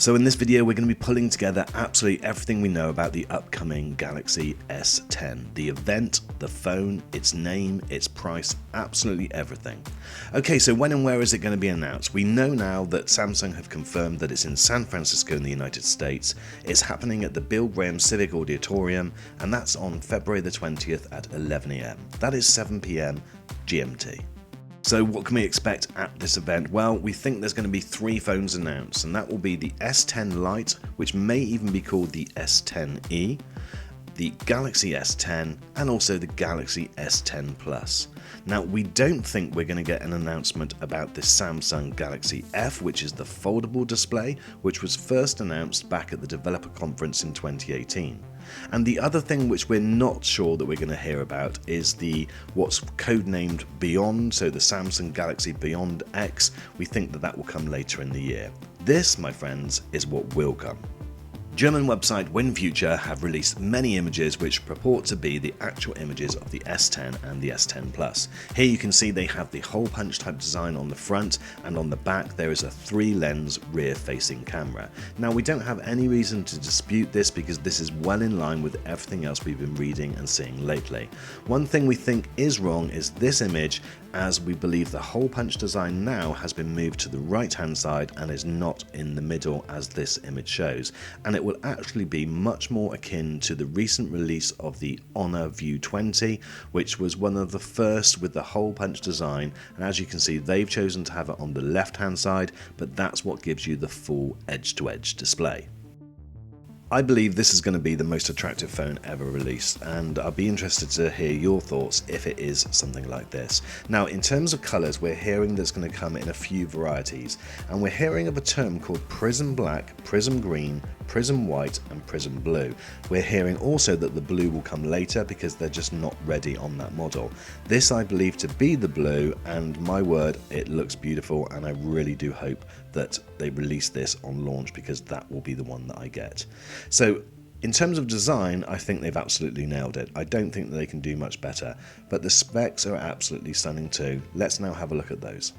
So in this video we're going to be pulling together absolutely everything we know about the upcoming Galaxy S10. The event, the phone, its name, its price, absolutely everything. Okay, so when and where is it going to be announced? We know now that Samsung have confirmed that it's in San Francisco in the United States. It's happening at the Bill Graham Civic Auditorium, and that's on February the 20th at 11 AM. That is 7 PM GMT. So what can we expect at this event? Well, we think there's going to be 3 phones announced, and that will be the S10 Lite, which may even be called the S10e, the Galaxy S10, and also the Galaxy S10 Plus. Now, we don't think we're going to get an announcement about the Samsung Galaxy F, which is the foldable display, which was first announced back at the developer conference in 2018. And the other thing which we're not sure that we're going to hear about is the what's codenamed Beyond, so the Samsung Galaxy Beyond X. We think that will come later in the year. This, my friends, is what will come. German website WinFuture have released many images which purport to be the actual images of the S10 and the S10 Plus. Here you can see they have the hole punch type design on the front, and on the back there is a 3-lens rear facing camera. Now, we don't have any reason to dispute this because this is well in line with everything else we've been reading and seeing lately. One thing we think is wrong is this image, as we believe the hole punch design now has been moved to the right hand side and is not in the middle as this image shows, and it will actually be much more akin to the recent release of the Honor View 20, which was one of the first with the hole punch design, and as you can see they've chosen to have it on the left hand side, but that's what gives you the full edge to edge display. I believe this is going to be the most attractive phone ever released, and I'll be interested to hear your thoughts if it is something like this. Now, in terms of colours, we're hearing that's going to come in a few varieties, and we're hearing of a term called Prism Black, Prism Green, Prism White and Prism Blue. We're hearing also that the blue will come later because they're just not ready on that model. This I believe to be the blue, and my word, it looks beautiful, and I really do hope that they release this on launch because that will be the one that I get. So in terms of design, I think they've absolutely nailed it. I don't think that they can do much better, but the specs are absolutely stunning too. Let's now have a look at those.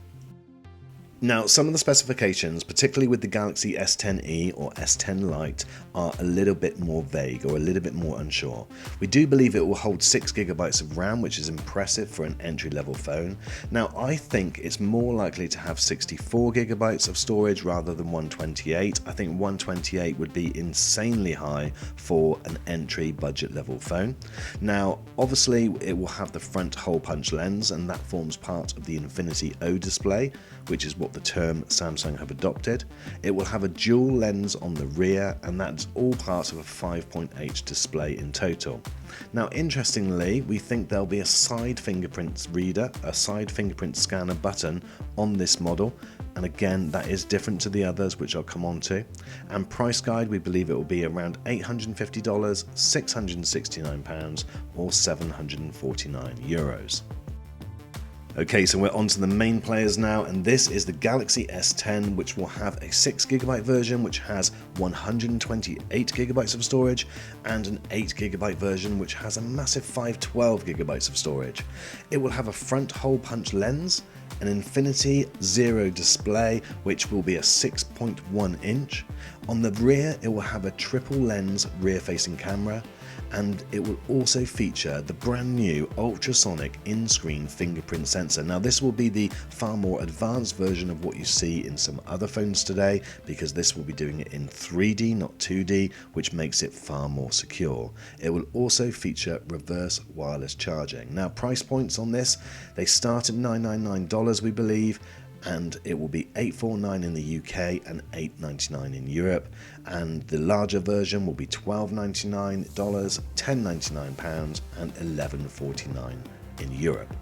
Now, some of the specifications, particularly with the Galaxy S10e or S10 Lite, are a little bit more vague or a little bit more unsure. We do believe it will hold 6GB of RAM, which is impressive for an entry-level phone. Now, I think it's more likely to have 64GB of storage rather than 128. I think 128 would be insanely high for an entry budget level phone. Now, obviously, it will have the front hole punch lens, and that forms part of the Infinity O display, which is what the term Samsung have adopted. It will have a dual lens on the rear, and that's all part of a 5.8 display in total. Now, interestingly, we think there'll be a side fingerprint reader, a side fingerprint scanner button on this model, and again that is different to the others, which I'll come on to. And price guide, we believe it will be around $850, £669 or €749. Okay, so we're on to the main players now, and this is the Galaxy S10, which will have a 6GB version which has 128GB of storage, and an 8GB version which has a massive 512GB of storage. It will have a front hole punch lens, an Infinity Zero display which will be a 6.1 inch. On the rear it will have a triple lens rear facing camera, and it will also feature the brand new ultrasonic in-screen fingerprint sensor. Now, this will be the far more advanced version of what you see in some other phones today, because this will be doing it in 3D, not 2D, which makes it far more secure. It will also feature reverse wireless charging. Now, price points on this, they start at $999, we believe, and it will be $849 in the UK and $899 in Europe, and the larger version will be $1299, £1099 and $1149 in Europe.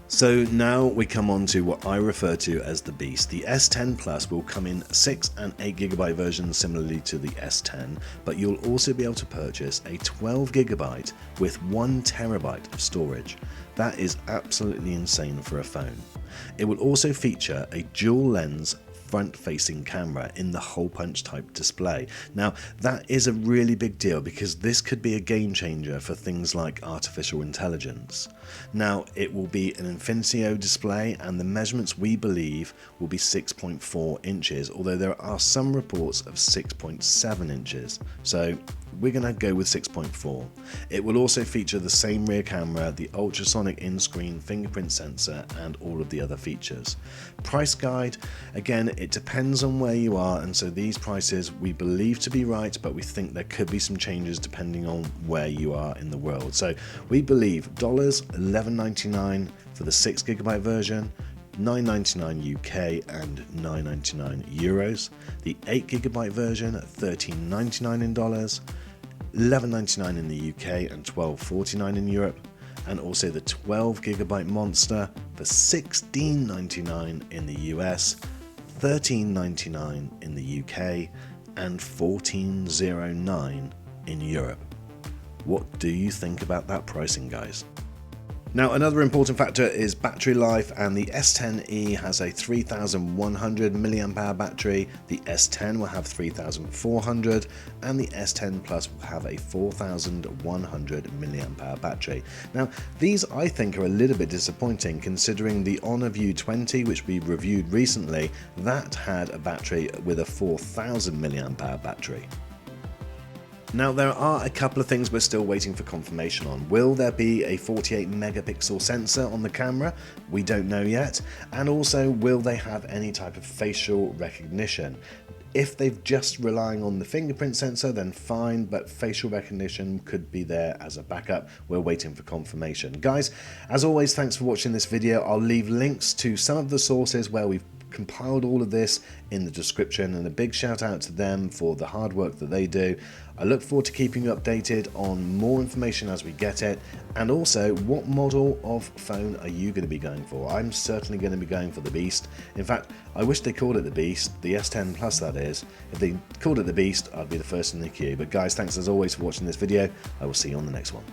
So now we come on to what I refer to as the beast. The S10 Plus will come in 6 and 8GB versions similarly to the S10, but you'll also be able to purchase a 12GB with 1TB of storage. That is absolutely insane for a phone. It will also feature a dual lens front-facing camera in the hole-punch type display. Now, that is a really big deal because this could be a game changer for things like artificial intelligence. Now, it will be an Infinity display, and the measurements we believe will be 6.4 inches, although there are some reports of 6.7 inches. So we're going to go with 6.4. It will also feature the same rear camera, the ultrasonic in-screen fingerprint sensor, and all of the other features. Price guide, again, it depends on where you are, and so these prices we believe to be right, but we think there could be some changes depending on where you are in the world. So we believe $11.99 for the 6GB version, $9.99 UK and €9.99 euros. The 8GB version at $13.99 in dollars, $11.99 in the UK and $12.49 in Europe, and also the 12GB monster for $16.99 in the US, $13.99 in the UK and $14.09 in Europe. What do you think about that pricing, guys? Now, another important factor is battery life, and the S10e has a 3100 mAh battery, the S10 will have 3400, and the S10 Plus will have a 4100 mAh battery. Now, these I think are a little bit disappointing considering the Honor View 20, which we reviewed recently, that had a battery with a 4000 mAh battery. Now, there are a couple of things we're still waiting for confirmation on. Will there be a 48 megapixel sensor on the camera? We don't know yet. And also, will they have any type of facial recognition? If they're just relying on the fingerprint sensor, then fine, but facial recognition could be there as a backup. We're waiting for confirmation. Guys, as always, thanks for watching this video. I'll leave links to some of the sources where we've compiled all of this in the description, and a big shout out to them for the hard work that they do. I look forward to keeping you updated on more information as we get it, and also what model of phone are you going to be going for? I'm certainly going to be going for the Beast. In fact, I wish they called it the Beast, the S10 Plus that is. If they called it the Beast, I'd be the first in the queue. But guys, thanks as always for watching this video. I will see you on the next one.